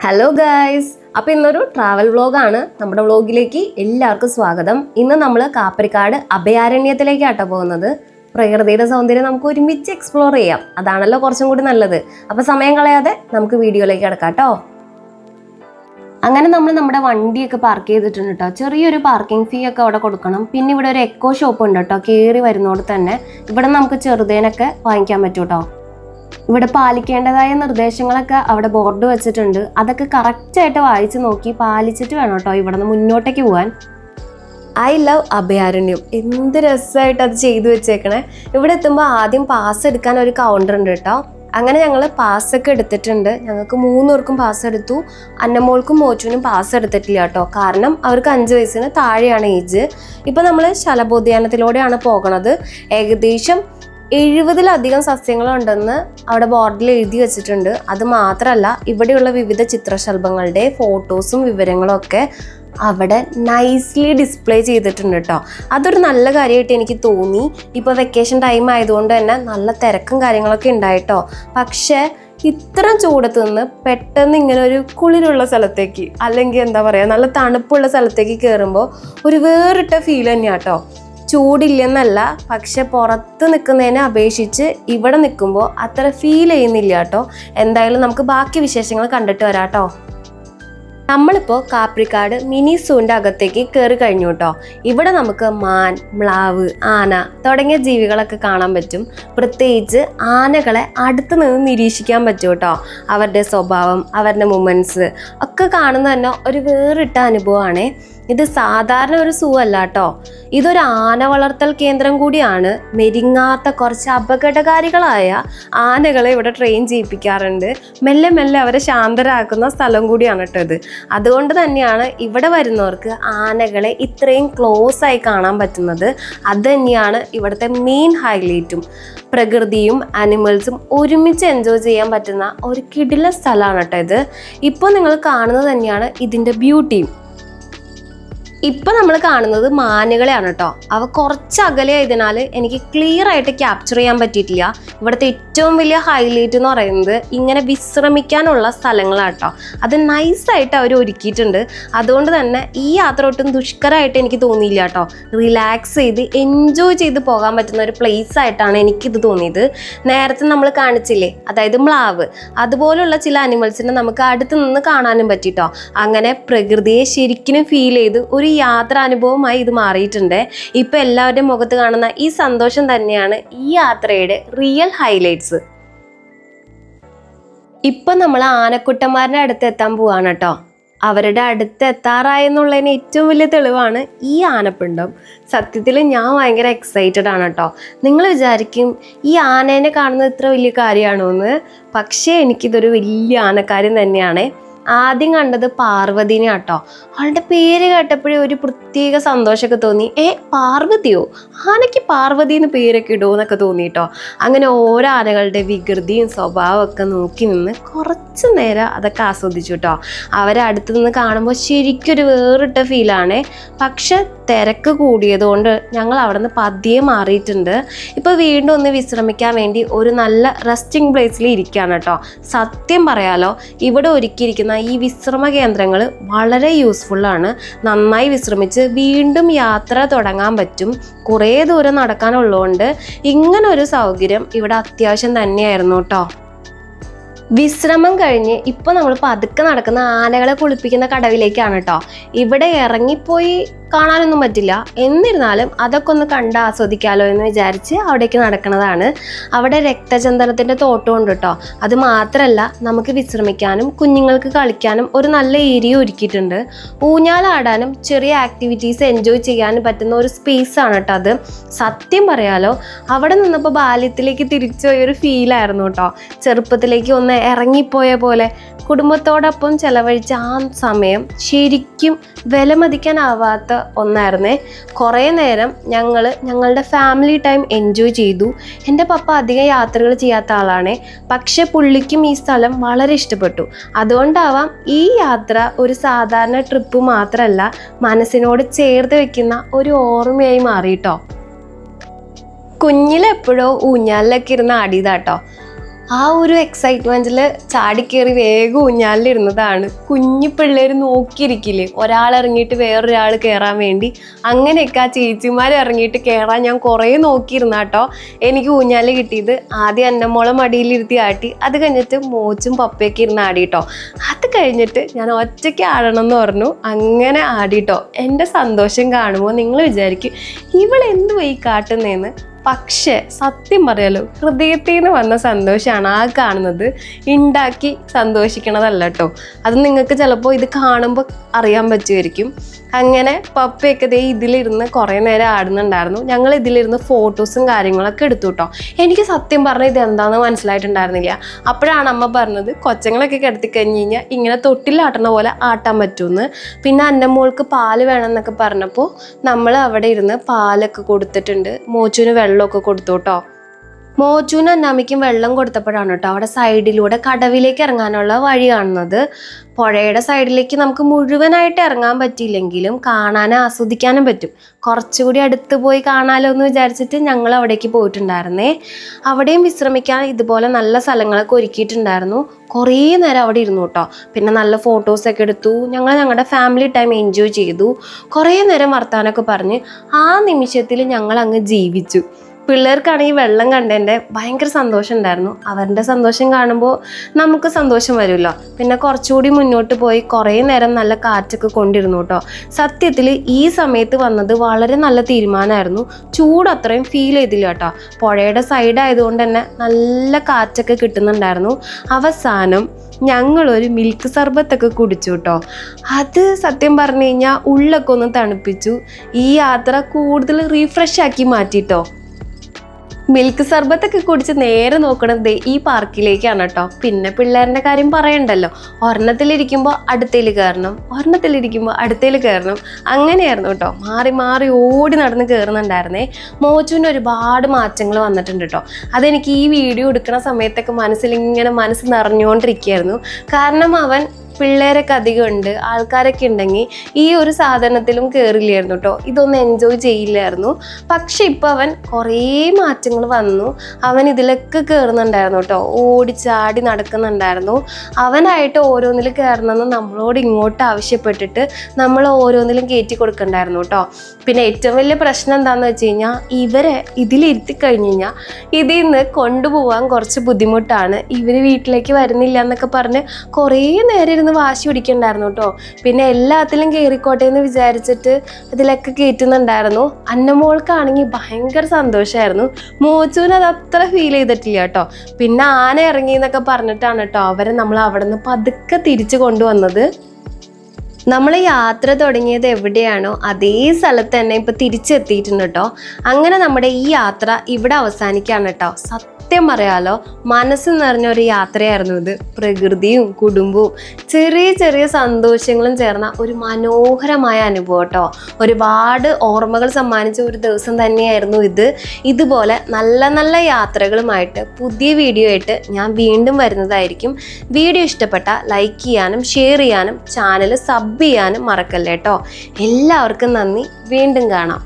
Hello guys, അപ്പോൾ ഇന്നൊരു travel വ്ളോഗാണ്. നമ്മുടെ വ്ളോഗിലേക്ക് എല്ലാവർക്കും സ്വാഗതം. ഇന്ന് നമ്മൾ കാപ്പരിക്കാട് അഭയാരണ്യത്തിലേക്കാട്ടോ പോകുന്നത്. പ്രകൃതിയുടെ സൗന്ദര്യം നമുക്ക് ഒരുമിച്ച് എക്സ്പ്ലോർ ചെയ്യാം, അതാണല്ലോ കുറച്ചും കൂടി നല്ലത്. അപ്പോൾ സമയം കളയാതെ നമുക്ക് വീഡിയോയിലേക്ക് കിടക്കാം കേട്ടോ. അങ്ങനെ നമ്മൾ നമ്മുടെ വണ്ടിയൊക്കെ പാർക്ക് ചെയ്തിട്ടുണ്ട് കേട്ടോ. ചെറിയൊരു പാർക്കിംഗ് ഫീ ഒക്കെ അവിടെ കൊടുക്കണം. പിന്നെ ഇവിടെ ഒരു എക്കോ ഷോപ്പ് ഉണ്ട് കേട്ടോ. കയറി വരുന്നോട് തന്നെ ഇവിടെ നമുക്ക് ചെറുതേനൊക്കെ വാങ്ങിക്കാൻ പറ്റും കേട്ടോ. ഇവിടെ പാലിക്കേണ്ടതായ നിർദ്ദേശങ്ങളൊക്കെ അവിടെ ബോർഡ് വെച്ചിട്ടുണ്ട്. അതൊക്കെ കറക്റ്റായിട്ട് വായിച്ച് നോക്കി പാലിച്ചിട്ട് വേണം കേട്ടോ ഇവിടെ നിന്ന് മുന്നോട്ടേക്ക് പോകാൻ. ഐ ലവ് അഭയാരണ്യം, എന്ത് രസമായിട്ട് അത് ചെയ്തു വെച്ചേക്കണേ. ഇവിടെ എത്തുമ്പോൾ ആദ്യം പാസ് എടുക്കാൻ ഒരു കൗണ്ടർ ഉണ്ട് കേട്ടോ. അങ്ങനെ ഞങ്ങൾ പാസ്സൊക്കെ എടുത്തിട്ടുണ്ട്. ഞങ്ങൾക്ക് 3 പേർക്കും പാസ് എടുത്തു. അന്നമോൾക്കും മോച്ചുവിനും പാസ് എടുത്തിട്ടില്ല കേട്ടോ, കാരണം അവർക്ക് 5 വയസ്സിന് താഴെയാണ് ഏജ്. ഇപ്പം നമ്മൾ ശലഭോദ്യാനത്തിലൂടെയാണ് പോകണത്. ഏകദേശം 70-ലധികം സസ്യങ്ങളുണ്ടെന്ന് അവിടെ ബോർഡിൽ എഴുതി വെച്ചിട്ടുണ്ട്. അത് മാത്രമല്ല, ഇവിടെയുള്ള വിവിധ ചിത്രശലഭങ്ങളുടെ ഫോട്ടോസും വിവരങ്ങളും ഒക്കെ അവിടെ നൈസ്ലി ഡിസ്പ്ലേ ചെയ്തിട്ടുണ്ട് കേട്ടോ. അതൊരു നല്ല കാര്യമായിട്ട് എനിക്ക് തോന്നി. ഇപ്പോൾ വെക്കേഷൻ ടൈം ആയതുകൊണ്ട് തന്നെ നല്ല തിരക്കും കാര്യങ്ങളൊക്കെ ഉണ്ടായിട്ടോ. പക്ഷേ ഇത്ര ചൂടത്ത് നിന്ന് പെട്ടെന്ന് ഇങ്ങനെ ഒരു കുളിരുള്ള സ്ഥലത്തേക്ക്, അല്ലെങ്കിൽ എന്താ പറയുക, നല്ല തണുപ്പുള്ള സ്ഥലത്തേക്ക് കയറുമ്പോൾ ഒരു വേറിട്ട ഫീൽ തന്നെയാണ് കേട്ടോ. ചൂടില്ലെന്നല്ല, പക്ഷെ പുറത്ത് നിൽക്കുന്നതിനെ അപേക്ഷിച്ച് ഇവിടെ നിൽക്കുമ്പോൾ അത്ര ഫീൽ ചെയ്യുന്നില്ല കേട്ടോ. എന്തായാലും നമുക്ക് ബാക്കി വിശേഷങ്ങൾ കണ്ടിട്ട് വരാം കേട്ടോ. നമ്മളിപ്പോൾ കാപ്രിക്കാട് മിനി സൂവിൻ്റെ അകത്തേക്ക് കയറി കഴിഞ്ഞു കേട്ടോ. ഇവിടെ നമുക്ക് മാൻ, മ്ലാവ്, ആന തുടങ്ങിയ ജീവികളൊക്കെ കാണാൻ പറ്റും. പ്രത്യേകിച്ച് ആനകളെ അടുത്ത് നിന്ന് നിരീക്ഷിക്കാൻ പറ്റും കേട്ടോ. അവരുടെ സ്വഭാവം, അവരുടെ മൂമെൻറ്റ്സ് ഒക്കെ കാണുന്നത് തന്നെ ഒരു വേറിട്ട അനുഭവമാണ്. ഇത് സാധാരണ ഒരു സൂ അല്ല കേട്ടോ, ഇതൊരു ആന വളർത്തൽ കേന്ദ്രം കൂടിയാണ്. മെരിങ്ങാത്ത കുറച്ച് അപകടകാരികളായ ആനകളെ ഇവിടെ ട്രെയിൻ ചെയ്യിപ്പിക്കാറുണ്ട്. മെല്ലെ മെല്ലെ അവരെ ശാന്തരാക്കുന്ന സ്ഥലം കൂടിയാണ് കേട്ടോ ഇത്. അതുകൊണ്ട് തന്നെയാണ് ഇവിടെ വരുന്നവർക്ക് ആനകളെ ഇത്രയും ക്ലോസ് ആയി കാണാൻ പറ്റുന്നത്. അത് തന്നെയാണ് ഇവിടുത്തെ മെയിൻ ഹൈലൈറ്റും. പ്രകൃതിയും ആനിമൽസും ഒരുമിച്ച് എൻജോയ് ചെയ്യാൻ പറ്റുന്ന ഒരു കിടിലൻ സ്ഥലമാണ് കേട്ടോ ഇത്. ഇപ്പോൾ നിങ്ങൾ കാണുന്നത് തന്നെയാണ് ഇതിൻ്റെ ബ്യൂട്ടിയും. ഇപ്പം നമ്മൾ കാണുന്നത് മാനുകളെയാണ് കേട്ടോ. അവ കുറച്ച് അകലെയായതിനാൽ എനിക്ക് ക്ലിയർ ആയിട്ട് ക്യാപ്ചർ ചെയ്യാൻ പറ്റിയിട്ടില്ല. ഇവിടുത്തെ ഏറ്റവും വലിയ ഹൈലൈറ്റ് എന്ന് പറയുന്നത് ഇങ്ങനെ വിശ്രമിക്കാനുള്ള സ്ഥലങ്ങളാണ് കേട്ടോ. അത് നൈസായിട്ട് അവർ ഒരുക്കിയിട്ടുണ്ട്. അതുകൊണ്ട് തന്നെ ഈ യാത്ര ഒട്ടും ദുഷ്കരമായിട്ട് എനിക്ക് തോന്നിയില്ല കേട്ടോ. റിലാക്സ് ചെയ്ത് എൻജോയ് ചെയ്ത് പോകാൻ പറ്റുന്ന ഒരു പ്ലേസ് ആയിട്ടാണ് എനിക്കിത് തോന്നിയത്. നേരത്തെ നമ്മൾ കാണിച്ചില്ലേ, അതായത് മ്ലാവ്, അതുപോലുള്ള ചില അനിമൽസിനെ നമുക്ക് അടുത്ത് നിന്ന് കാണാനും പറ്റിട്ടോ. അങ്ങനെ പ്രകൃതിയെ ശരിക്കും ഫീൽ ചെയ്ത് ഒരു യാത്രാനുഭവമായി ഇത് മാറിയിട്ടുണ്ട്. ഇപ്പം എല്ലാവരുടെയും മുഖത്ത് കാണുന്ന ഈ സന്തോഷം തന്നെയാണ് ഈ യാത്രയുടെ റിയൽ ഹൈലൈറ്റ്സ്. ഇപ്പം നമ്മൾ ആനക്കുട്ടന്മാരുടെ അടുത്ത് എത്താൻ പോവാണ് കേട്ടോ. അവരുടെ അടുത്ത് എത്താറായെന്നുള്ളതിന് ഏറ്റവും വലിയ തെളിവാണ് ഈ ആനപ്പിണ്ടം. സത്യത്തിൽ ഞാൻ ഭയങ്കര എക്സൈറ്റഡ് ആണ് കേട്ടോ. നിങ്ങൾ വിചാരിക്കും ഈ ആനേനെ കാണുന്നത് ഇത്ര വലിയ കാര്യമാണോ എന്ന്. പക്ഷേ എനിക്കിതൊരു വലിയ ആനക്കാര്യം തന്നെയാണ്. ആദ്യം കണ്ടത് പാർവതിനെ കേട്ടോ. അവളുടെ പേര് കേട്ടപ്പോഴേ ഒരു പ്രത്യേക സന്തോഷമൊക്കെ തോന്നി. പാർവതിയോ, ആനയ്ക്ക് പാർവതി എന്ന് പേരൊക്കെ ഇടുമോ എന്നൊക്കെ തോന്നി കേട്ടോ. അങ്ങനെ ഓരോ ആനകളുടെ വികൃതിയും സ്വഭാവം ഒക്കെ നോക്കി നിന്ന് കുറച്ച് നേരം അതൊക്കെ ആസ്വദിച്ചു കേട്ടോ. അവരെ അടുത്ത് നിന്ന് കാണുമ്പോൾ ശരിക്കൊരു വേറിട്ട ഫീലാണ്. പക്ഷെ തിരക്ക് കൂടിയതുകൊണ്ട് ഞങ്ങൾ അവിടെ നിന്ന് പതിയെ മാറിയിട്ടുണ്ട്. ഇപ്പോൾ വീണ്ടും ഒന്ന് വിശ്രമിക്കാൻ വേണ്ടി ഒരു നല്ല റെസ്റ്റിംഗ് പ്ലേസിൽ ഇരിക്കുകയാണ് കേട്ടോ. സത്യം പറയാലോ, ഇവിടെ ഒരുക്കിയിരിക്കുന്ന ഈ വിശ്രമ കേന്ദ്രങ്ങൾ വളരെ യൂസ്ഫുള്ളാണ്. നന്നായി വിശ്രമിച്ച് വീണ്ടും യാത്ര തുടങ്ങാൻ പറ്റും. കുറേ ദൂരം നടക്കാനുള്ളതുകൊണ്ട് ഇങ്ങനൊരു സൗകര്യം ഇവിടെ അത്യാവശ്യം തന്നെയായിരുന്നു കേട്ടോ. വിശ്രമം കഴിഞ്ഞ് ഇപ്പോൾ നമ്മൾ പതുക്കെ നടക്കുന്ന ആനകളെ കുളിപ്പിക്കുന്ന കടവിലേക്കാണ് കേട്ടോ. ഇവിടെ ഇറങ്ങിപ്പോയി കാണാനൊന്നും പറ്റില്ല, എന്നിരുന്നാലും അതൊക്കെ ഒന്ന് കണ്ട് ആസ്വദിക്കാമല്ലോ എന്ന് വിചാരിച്ച് അവിടേക്ക് നടക്കുന്നതാണ്. അവിടെ രക്തചന്ദനത്തിൻ്റെ തോട്ടം ഉണ്ട് കേട്ടോ. അത് മാത്രമല്ല, നമുക്ക് വിശ്രമിക്കാനും കുഞ്ഞുങ്ങൾക്ക് കളിക്കാനും ഒരു നല്ല ഏരിയ ഒരുക്കിയിട്ടുണ്ട്. ഊഞ്ഞാലാടാനും ചെറിയ ആക്ടിവിറ്റീസ് എൻജോയ് ചെയ്യാനും പറ്റുന്ന ഒരു സ്പേസാണ് കേട്ടോ അത്. സത്യം പറയാലോ, അവിടെ നിന്നപ്പോൾ ബാല്യത്തിലേക്ക് തിരിച്ചുപോയൊരു ഫീലായിരുന്നു കേട്ടോ. ചെറുപ്പത്തിലേക്ക് ഒന്ന് ഇറങ്ങിപ്പോയ പോലെ. കുടുംബത്തോടൊപ്പം ചെലവഴിച്ച ആ സമയം ശരിക്കും വിലമതിക്കാനാവാത്ത ഒന്നായിരുന്നേ. കുറേ നേരം ഞങ്ങളുടെ ഫാമിലി ടൈം എൻജോയ് ചെയ്തു. എൻ്റെ പപ്പ അധികം യാത്രകൾ ചെയ്യാത്ത ആളാണ്, പക്ഷെ പുള്ളിക്കും ഈ സ്ഥലം വളരെ ഇഷ്ടപ്പെട്ടു. അതുകൊണ്ടാവാം ഈ യാത്ര ഒരു സാധാരണ ട്രിപ്പ് മാത്രമല്ല, മനസ്സിനോട് ചേർത്ത് വെക്കുന്ന ഒരു ഓർമ്മയായി മാറിയിട്ടോ. കുഞ്ഞിലെപ്പോഴോ ഊഞ്ഞാലിലൊക്കെ ഇരുന്ന് ആടിയതാട്ടോ. ആ ഒരു എക്സൈറ്റ്മെൻറ്റിൽ ചാടിക്കേറി വേഗം ഊഞ്ഞാലിലിരുന്നതാണ്. കുഞ്ഞു പിള്ളേർ നോക്കിയിരിക്കില്ലേ, ഒരാൾ ഇറങ്ങിയിട്ട് വേറൊരാൾ കയറാൻ വേണ്ടി. അങ്ങനെയൊക്കെ ആ ചേച്ചിമാർ ഇറങ്ങിയിട്ട് കയറാൻ ഞാൻ കുറേ നോക്കിയിരുന്ന കേട്ടോ. എനിക്ക് ഊഞ്ഞാൽ കിട്ടിയത് ആദ്യം അന്നമോളെ മടിയിലിരുത്തി ആട്ടി, അത് കഴിഞ്ഞിട്ട് മോച്ചും പപ്പയൊക്കെ ഇരുന്ന് ആടിട്ടോ. അത് കഴിഞ്ഞിട്ട് ഞാൻ ഒറ്റയ്ക്ക് ആടണം എന്ന് പറഞ്ഞു, അങ്ങനെ ആടിട്ടോ. എൻ്റെ സന്തോഷം കാണുമ്പോൾ നിങ്ങൾ വിചാരിക്കും ഇവളെന്തു ഈ കാട്ടുന്നതെന്ന്. പക്ഷേ സത്യം പറയാലോ, ഹൃദയത്തിൽ നിന്ന് വന്ന സന്തോഷമാണ് ആ കാണുന്നത്, ഉണ്ടാക്കി സന്തോഷിക്കണതല്ല കേട്ടോ. അത് നിങ്ങൾക്ക് ചിലപ്പോൾ ഇത് കാണുമ്പോൾ അറിയാൻ പറ്റുമായിരിക്കും. അങ്ങനെ പപ്പയൊക്കെ ദേ ഇതിലിരുന്ന് കുറേ നേരം ആടുന്നുണ്ടായിരുന്നു. ഞങ്ങൾ ഇതിലിരുന്ന് ഫോട്ടോസും കാര്യങ്ങളൊക്കെ എടുത്തു കേട്ടോ. എനിക്ക് സത്യം പറഞ്ഞാൽ ഇത് എന്താണെന്ന് മനസ്സിലായിട്ടുണ്ടായിരുന്നില്ല. അപ്പോഴാണ് അമ്മ പറഞ്ഞത് കൊച്ചങ്ങളൊക്കെ കിടത്തി കഴിഞ്ഞ് കഴിഞ്ഞാൽ ഇങ്ങനെ തൊട്ടിലാട്ടണ പോലെ ആട്ടാൻ പറ്റുമെന്ന്. പിന്നെ അന്നമോൾക്ക് പാല് വേണമെന്നൊക്കെ പറഞ്ഞപ്പോൾ നമ്മൾ അവിടെ ഇരുന്ന് പാലൊക്കെ കൊടുത്തിട്ടുണ്ട്. മോച്ചുവിന് വെള്ളമൊക്കെ കൊടുത്തു കേട്ടോ. മോച്ചുവിനും അന്നാമ്മയ്ക്കും വെള്ളം കൊടുത്തപ്പോഴാണ് കേട്ടോ അവിടെ സൈഡിലൂടെ കടവിലേക്ക് ഇറങ്ങാനുള്ള വഴി കാണുന്നത്. പുഴയുടെ സൈഡിലേക്ക് നമുക്ക് മുഴുവനായിട്ട് ഇറങ്ങാൻ പറ്റിയില്ലെങ്കിലും കാണാനും ആസ്വദിക്കാനും പറ്റും. കുറച്ചുകൂടി അടുത്ത് പോയി കാണാമല്ലോ എന്ന് വിചാരിച്ചിട്ട് ഞങ്ങൾ അവിടേക്ക് പോയിട്ടുണ്ടായിരുന്നേ. അവിടെയും വിശ്രമിക്കാൻ ഇതുപോലെ നല്ല സ്ഥലങ്ങളൊക്കെ ഒരുക്കിയിട്ടുണ്ടായിരുന്നു. കുറേ നേരം അവിടെ ഇരുന്നു കേട്ടോ. പിന്നെ നല്ല ഫോട്ടോസൊക്കെ എടുത്തു. ഞങ്ങൾ ഞങ്ങളുടെ ഫാമിലി ടൈം എൻജോയ് ചെയ്തു. കുറേ നേരം വർത്താനമൊക്കെ പറഞ്ഞ് ആ നിമിഷത്തിൽ ഞങ്ങൾ അങ്ങ് ജീവിച്ചു. പിള്ളേർക്കാണെങ്കിൽ വെള്ളം കണ്ടതിൻ്റെ ഭയങ്കര സന്തോഷം ഉണ്ടായിരുന്നു. അവരുടെ സന്തോഷം കാണുമ്പോൾ നമുക്ക് സന്തോഷം വരുമല്ലോ. പിന്നെ കുറച്ചുകൂടി മുന്നോട്ട് പോയി കുറേ നേരം നല്ല കാറ്റൊക്കെ കൊണ്ടിരുന്നു കേട്ടോ. സത്യത്തിൽ ഈ സമയത്ത് വന്നത് വളരെ നല്ല തീരുമാനമായിരുന്നു. ചൂട് അത്രയും ഫീൽ ചെയ്തില്ല കേട്ടോ. പുഴയുടെ സൈഡ് ആയതുകൊണ്ട് തന്നെ നല്ല കാറ്റൊക്കെ കിട്ടുന്നുണ്ടായിരുന്നു. അവസാനം ഞങ്ങളൊരു മിൽക്ക് സർബത്തൊക്കെ കുടിച്ചു കേട്ടോ. അത് സത്യം പറഞ്ഞു കഴിഞ്ഞാൽ ഉള്ളൊക്കെ ഒന്ന് തണുപ്പിച്ചു. ഈ യാത്ര കൂടുതൽ റീഫ്രഷ് ആക്കി മാറ്റിട്ടോ. മിൽക്ക് സർബത്തൊക്കെ കുടിച്ച് നേരെ നോക്കണത് ഈ പാർക്കിലേക്കാണ് കേട്ടോ. പിന്നെ പിള്ളേരുടെ കാര്യം പറയണ്ടല്ലോ, ഒരെണ്ണത്തിലിരിക്കുമ്പോൾ അടുത്തേൽ കയറണം, ഒരെണ്ണത്തിലിരിക്കുമ്പോൾ അടുത്തേൽ കയറണം, അങ്ങനെയായിരുന്നു കേട്ടോ. മാറി മാറി ഓടി നടന്ന് കയറുന്നുണ്ടായിരുന്നേ. മോച്ചുവിന് ഒരുപാട് മാറ്റങ്ങൾ വന്നിട്ടുണ്ട് കേട്ടോ. അതെനിക്ക് ഈ വീഡിയോ എടുക്കുന്ന സമയത്തൊക്കെ മനസ്സ് നിറഞ്ഞുകൊണ്ടിരിക്കുകയായിരുന്നു. കാരണം അവൻ പിള്ളേരൊക്കെ അധികം ഉണ്ട്, ആൾക്കാരൊക്കെ ഉണ്ടെങ്കിൽ ഈ ഒരു സാധനത്തിലും കയറില്ലായിരുന്നു കേട്ടോ. ഇതൊന്നും എൻജോയ് ചെയ്യില്ലായിരുന്നു. പക്ഷെ ഇപ്പം അവൻ കുറേ മാറ്റങ്ങൾ വന്നു. അവൻ ഇതിലൊക്കെ കയറുന്നുണ്ടായിരുന്നു കേട്ടോ. ഓടിച്ചാടി നടക്കുന്നുണ്ടായിരുന്നു. അവനായിട്ട് ഓരോന്നിൽ കയറണമെന്ന് നമ്മളോട് ഇങ്ങോട്ട് ആവശ്യപ്പെട്ടിട്ട് നമ്മൾ ഓരോന്നിലും കയറ്റി കൊടുക്കണ്ടായിരുന്നു കേട്ടോ. പിന്നെ ഏറ്റവും വലിയ പ്രശ്നം എന്താണെന്ന് വെച്ച് കഴിഞ്ഞാൽ ഇവരെ ഇതിലിരുത്തി കഴിഞ്ഞ് കഴിഞ്ഞാൽ ഇതിൽ നിന്ന് കൊണ്ടുപോകാൻ കുറച്ച് ബുദ്ധിമുട്ടാണ്. ഇവർ വീട്ടിലേക്ക് വരുന്നില്ല എന്നൊക്കെ പറഞ്ഞ് കുറേ നേരം വാശി പിടിക്കണ്ടായിരുന്നു കേട്ടോ. പിന്നെ എല്ലാത്തിലും കയറിക്കോട്ടെ എന്ന് വിചാരിച്ചിട്ട് ഇതിലൊക്കെ കയറ്റുന്നുണ്ടായിരുന്നു. അന്നമോൾക്കാണെങ്കിൽ ഭയങ്കര സന്തോഷമായിരുന്നു. മോച്ചുവിന് അത് അത്ര ഫീൽ ചെയ്തിട്ടില്ല കേട്ടോ. പിന്നെ ആന ഇറങ്ങി എന്നൊക്കെ പറഞ്ഞിട്ടാണ് കേട്ടോ അവരെ നമ്മൾ അവിടെ നിന്ന് പതുക്കെ തിരിച്ചു കൊണ്ടുവന്നത്. നമ്മൾ യാത്ര തുടങ്ങിയത് എവിടെയാണോ അതേ സ്ഥലത്ത് തന്നെ ഇപ്പം തിരിച്ചെത്തിയിട്ടുണ്ട് കേട്ടോ. അങ്ങനെ നമ്മുടെ ഈ യാത്ര ഇവിടെ അവസാനിക്കുകയാണ് കേട്ടോ. സത്യം പറയാലോ, മനസ്സ് നിറഞ്ഞൊരു യാത്രയായിരുന്നു ഇത്. പ്രകൃതിയും കുടുംബവും ചെറിയ ചെറിയ സന്തോഷങ്ങളും ചേർന്ന ഒരു മനോഹരമായ അനുഭവം കേട്ടോ. ഒരുപാട് ഓർമ്മകൾ സമ്മാനിച്ച ഒരു ദിവസം തന്നെയായിരുന്നു ഇത്. ഇതുപോലെ നല്ല നല്ല യാത്രകളുമായിട്ട് പുതിയ വീഡിയോ ആയിട്ട് ഞാൻ വീണ്ടും വരുന്നതായിരിക്കും. വീഡിയോ ഇഷ്ടപ്പെട്ട ലൈക്ക് ചെയ്യാനും ഷെയർ ചെയ്യാനും ചാനൽ സബ് ചെയ്യാനും മറക്കല്ലേ കേട്ടോ. എല്ലാവർക്കും നന്ദി. വീണ്ടും കാണാം.